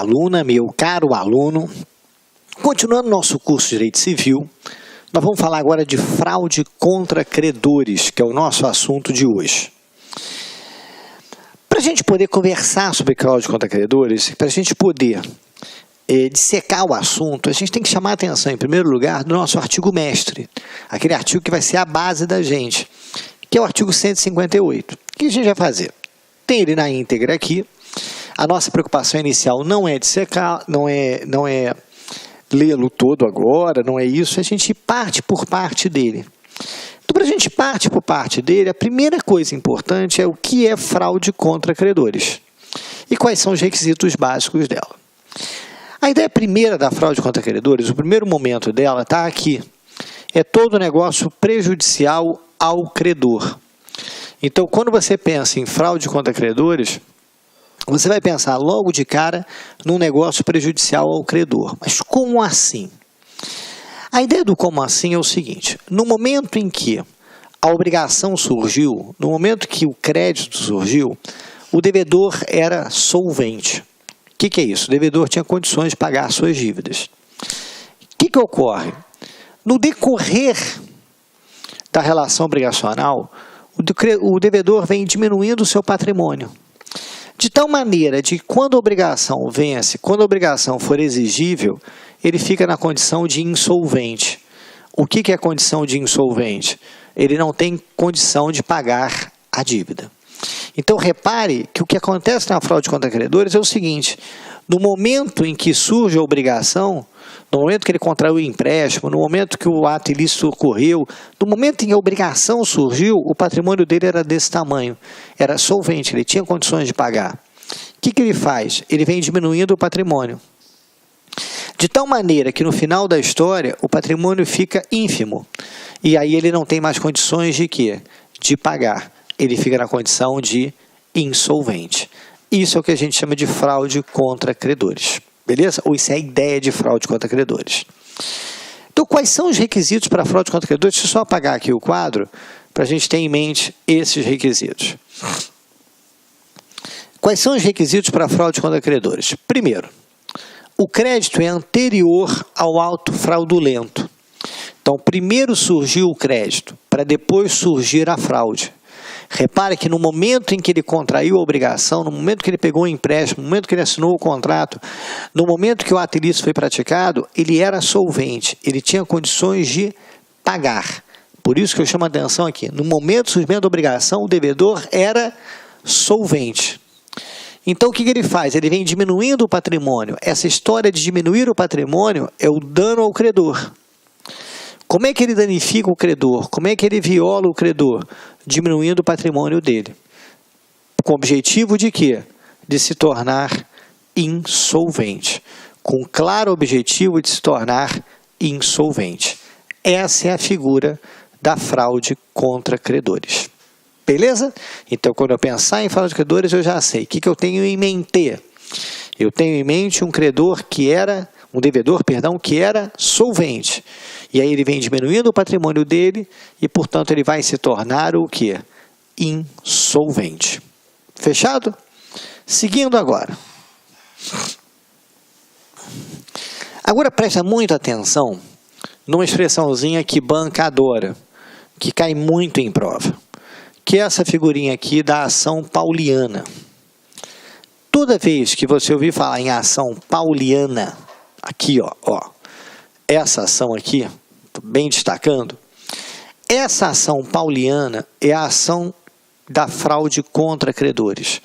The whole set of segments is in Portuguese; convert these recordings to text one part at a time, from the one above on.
aluna, meu caro aluno, continuando nosso curso de Direito Civil, nós vamos falar agora de fraude contra credores, que é o nosso assunto de hoje. Para a gente poder conversar sobre fraude contra credores, para a gente poder dissecar o assunto, a gente tem que chamar a atenção, em primeiro lugar, do nosso artigo mestre, aquele artigo que vai ser a base da gente, que é o artigo 158. O que a gente vai fazer? Tem ele na íntegra aqui. A nossa preocupação inicial não é dissecar, não é lê-lo todo agora, não é isso, a gente parte por parte dele. Então, para a gente partir por parte dele, a primeira coisa importante é o que é fraude contra credores e quais são os requisitos básicos dela. A ideia primeira da fraude contra credores, o primeiro momento dela está aqui, é todo negócio prejudicial ao credor. Então, quando você pensa em fraude contra credores, você vai pensar logo de cara num negócio prejudicial ao credor. Mas como assim? A ideia do como assim é o seguinte: no momento em que a obrigação surgiu, no momento que o crédito surgiu, o devedor era solvente. O que é isso? O devedor tinha condições de pagar suas dívidas. O que ocorre? No decorrer da relação obrigacional, o devedor vem diminuindo o seu patrimônio. De tal maneira de que quando a obrigação vence, quando a obrigação for exigível, ele fica na condição de insolvente. O que é a condição de insolvente? Ele não tem condição de pagar a dívida. Então, repare que o que acontece na fraude contra credores é o seguinte: no momento em que surge a obrigação, no momento que ele contraiu o empréstimo, no momento que o ato ilícito ocorreu, no momento em que a obrigação surgiu, o patrimônio dele era desse tamanho, era solvente, ele tinha condições de pagar. O que ele faz? Ele vem diminuindo o patrimônio. De tal maneira que no final da história, o patrimônio fica ínfimo. E aí ele não tem mais condições de quê? De pagar. Ele fica na condição de insolvente. Isso é o que a gente chama de fraude contra credores. Beleza? Ou isso é a ideia de fraude contra credores. Então, quais são os requisitos para fraude contra credores? Deixa eu só apagar aqui o quadro para a gente ter em mente esses requisitos. Quais são os requisitos para fraude contra credores? Primeiro, o crédito é anterior ao ato fraudulento. Então, primeiro surgiu o crédito, para depois surgir a fraude. Repare que no momento em que ele contraiu a obrigação, no momento que ele pegou o empréstimo, no momento que ele assinou o contrato, no momento que o ato ilícito foi praticado, ele era solvente, ele tinha condições de pagar. Por isso que eu chamo a atenção aqui. No momento do surgimento da obrigação, o devedor era solvente. Então, o que ele faz? Ele vem diminuindo o patrimônio. Essa história de diminuir o patrimônio é o dano ao credor. Como é que ele danifica o credor? Como é que ele viola o credor? Diminuindo o patrimônio dele. Com o objetivo de quê? De se tornar insolvente. Com o claro objetivo de se tornar insolvente. Essa é a figura da fraude contra credores. Beleza? Então, quando eu pensar em fraude de credores, eu já sei. O que eu tenho em mente? Eu tenho em mente um devedor, que era solvente. E aí ele vem diminuindo o patrimônio dele e, portanto, ele vai se tornar o quê? Insolvente. Fechado? Seguindo agora. Agora presta muita atenção numa expressãozinha aqui bancadora, que cai muito em prova, que é essa figurinha aqui da ação pauliana. Toda vez que você ouvir falar em ação pauliana, aqui, ó, essa ação aqui, bem destacando, essa ação pauliana é a ação da fraude contra credores.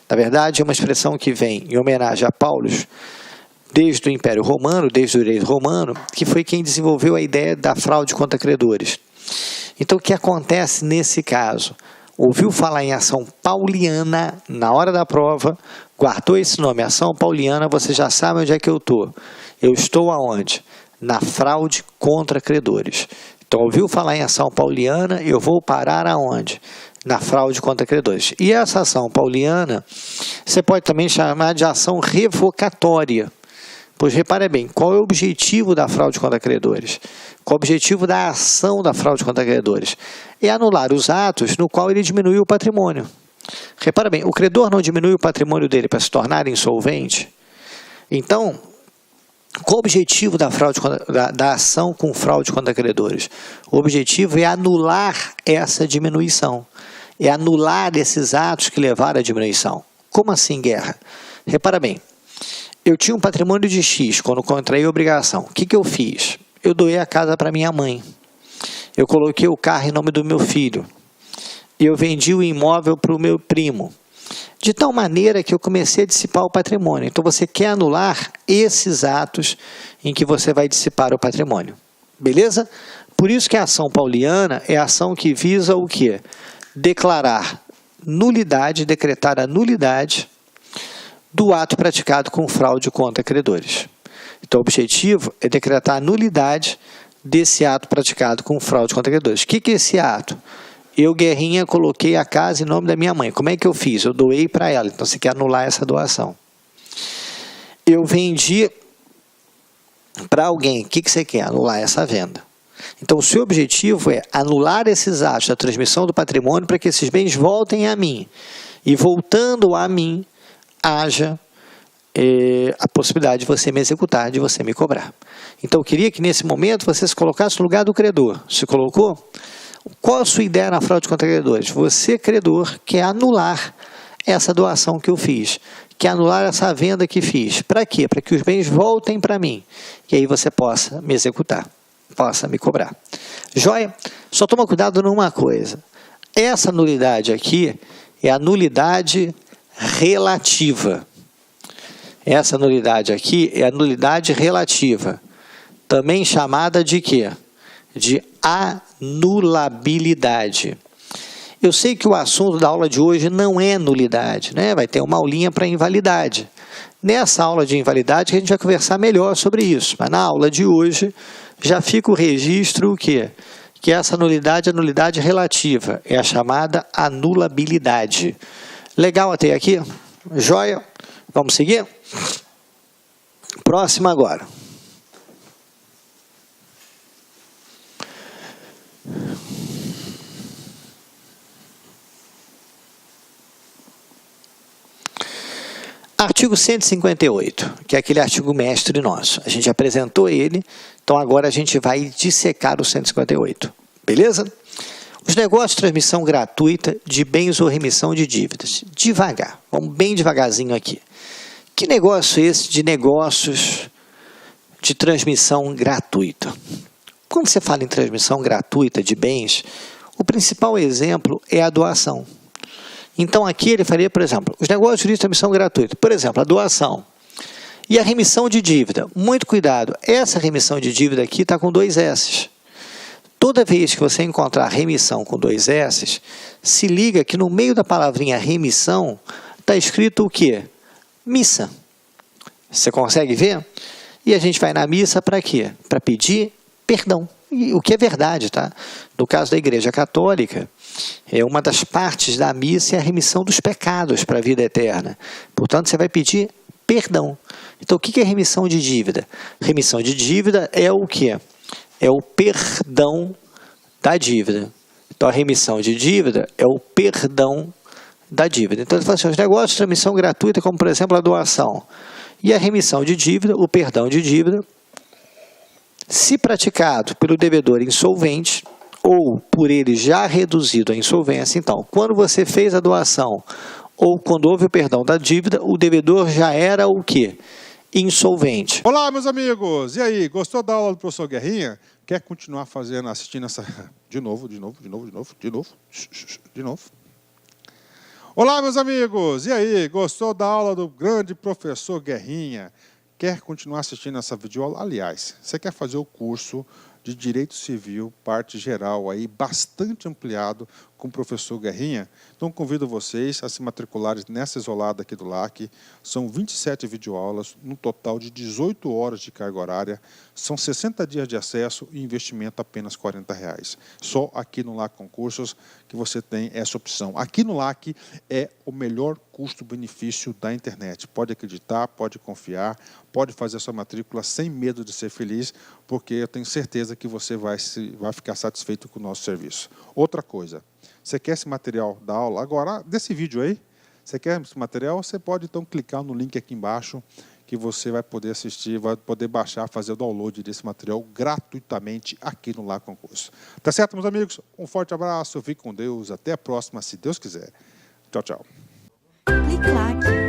Na verdade, é uma expressão que vem em homenagem a Paulo, desde o Império Romano, desde o direito romano, que foi quem desenvolveu a ideia da fraude contra credores. Então, o que acontece nesse caso? Ouviu falar em ação pauliana na hora da prova, guardou esse nome, ação pauliana, você já sabe onde é que eu estou. Eu estou aonde? Na fraude contra credores. Então, ouviu falar em ação pauliana, eu vou parar aonde? Na fraude contra credores. E essa ação pauliana, você pode também chamar de ação revocatória. Pois repare bem, qual é o objetivo da fraude contra credores? Qual é o objetivo da ação da fraude contra credores? É anular os atos no qual ele diminuiu o patrimônio. Repara bem, o credor não diminui o patrimônio dele para se tornar insolvente. Então, qual o objetivo da fraude, da ação com fraude contra credores? O objetivo é anular essa diminuição, é anular esses atos que levaram à diminuição. Como assim, Guerra? Repara bem, eu tinha um patrimônio de X quando contraí a obrigação. O que eu fiz? Eu doei a casa para minha mãe. Eu coloquei o carro em nome do meu filho. Eu vendi o imóvel para o meu primo. De tal maneira que eu comecei a dissipar o patrimônio. Então, você quer anular esses atos em que você vai dissipar o patrimônio. Beleza? Por isso que a ação pauliana é a ação que visa o quê? Declarar nulidade, decretar a nulidade do ato praticado com fraude contra credores. Então, o objetivo é decretar a nulidade desse ato praticado com fraude contra credores. O que é esse ato? Eu, Guerrinha, coloquei a casa em nome da minha mãe. Como é que eu fiz? Eu doei para ela. Então, você quer anular essa doação. Eu vendi para alguém. O que você quer? Anular essa venda. Então, o seu objetivo é anular esses atos da transmissão do patrimônio para que esses bens voltem a mim. E voltando a mim, haja a possibilidade de você me executar, de você me cobrar. Então, eu queria que nesse momento você se colocasse no lugar do credor. Se colocou? Qual a sua ideia na fraude contra credores? Você, credor, quer anular essa doação que eu fiz, quer anular essa venda que fiz. Para quê? Para que os bens voltem para mim. E aí você possa me executar, possa me cobrar. Joia? Só toma cuidado numa coisa. Essa nulidade aqui é a nulidade relativa. Essa nulidade aqui é a nulidade relativa. Também chamada de quê? De anulabilidade. Eu sei que o assunto da aula de hoje não é nulidade, né? Vai ter uma aulinha para invalidade. Nessa aula de invalidade a gente vai conversar melhor sobre isso, mas na aula de hoje já fica o registro o quê? Que essa nulidade é a nulidade relativa, é a chamada anulabilidade. Legal até aqui? Joia? Vamos seguir? Próximo agora. Artigo 158, que é aquele artigo mestre nosso. A gente apresentou ele, então agora a gente vai dissecar o 158. Beleza? Os negócios de transmissão gratuita de bens ou remissão de dívidas. Devagar, vamos bem devagarzinho aqui. Que negócio é esse de negócios de transmissão gratuita? Quando você fala em transmissão gratuita de bens, o principal exemplo é a doação. Então, aqui ele faria, por exemplo, os negócios de transmissão gratuita. Por exemplo, a doação. E a remissão de dívida. Muito cuidado, essa remissão de dívida aqui está com 2 S. Toda vez que você encontrar remissão com 2 S, se liga que no meio da palavrinha remissão está escrito o quê? Missa. Você consegue ver? E a gente vai na missa para quê? Para pedir perdão. E o que é verdade, tá? No caso da Igreja Católica, uma das partes da missa é a remissão dos pecados para a vida eterna. Portanto, você vai pedir perdão. Então, o que é remissão de dívida? Remissão de dívida é o quê? É o perdão da dívida. Então, a remissão de dívida é o perdão da dívida. Então, ele fala assim, os negócios de transmissão gratuita, como, por exemplo, a doação. E a remissão de dívida, o perdão de dívida, se praticado pelo devedor insolvente ou por ele já reduzido à insolvência, então, quando você fez a doação ou quando houve o perdão da dívida, o devedor já era o quê? Insolvente. Olá, meus amigos! E aí, gostou da aula do professor Guerrinha? Quer continuar assistindo essa... De novo. Olá, meus amigos! E aí, gostou da aula do grande professor Guerrinha? Quer continuar assistindo essa videoaula? Aliás, você quer fazer o curso de Direito Civil, parte geral, aí, bastante ampliado com o professor Guerrinha? Então, convido vocês a se matricularem nessa isolada aqui do LAC. São 27 videoaulas, no total de 18 horas de carga horária. São 60 dias de acesso e investimento apenas R$ 40. Só aqui no LAC Concursos que você tem essa opção. Aqui no LAC é o melhor custo-benefício da internet. Pode acreditar, pode confiar, pode fazer a sua matrícula sem medo de ser feliz, porque eu tenho certeza que você vai ficar satisfeito com o nosso serviço. Outra coisa, você quer esse material da aula? Agora, desse vídeo aí, você quer esse material? Você pode então clicar no link aqui embaixo, que você vai poder assistir, vai poder baixar, fazer o download desse material gratuitamente aqui no Lá Concurso. Tá certo, meus amigos? Um forte abraço, fique com Deus, até a próxima, se Deus quiser. Tchau, tchau. Clique Lá.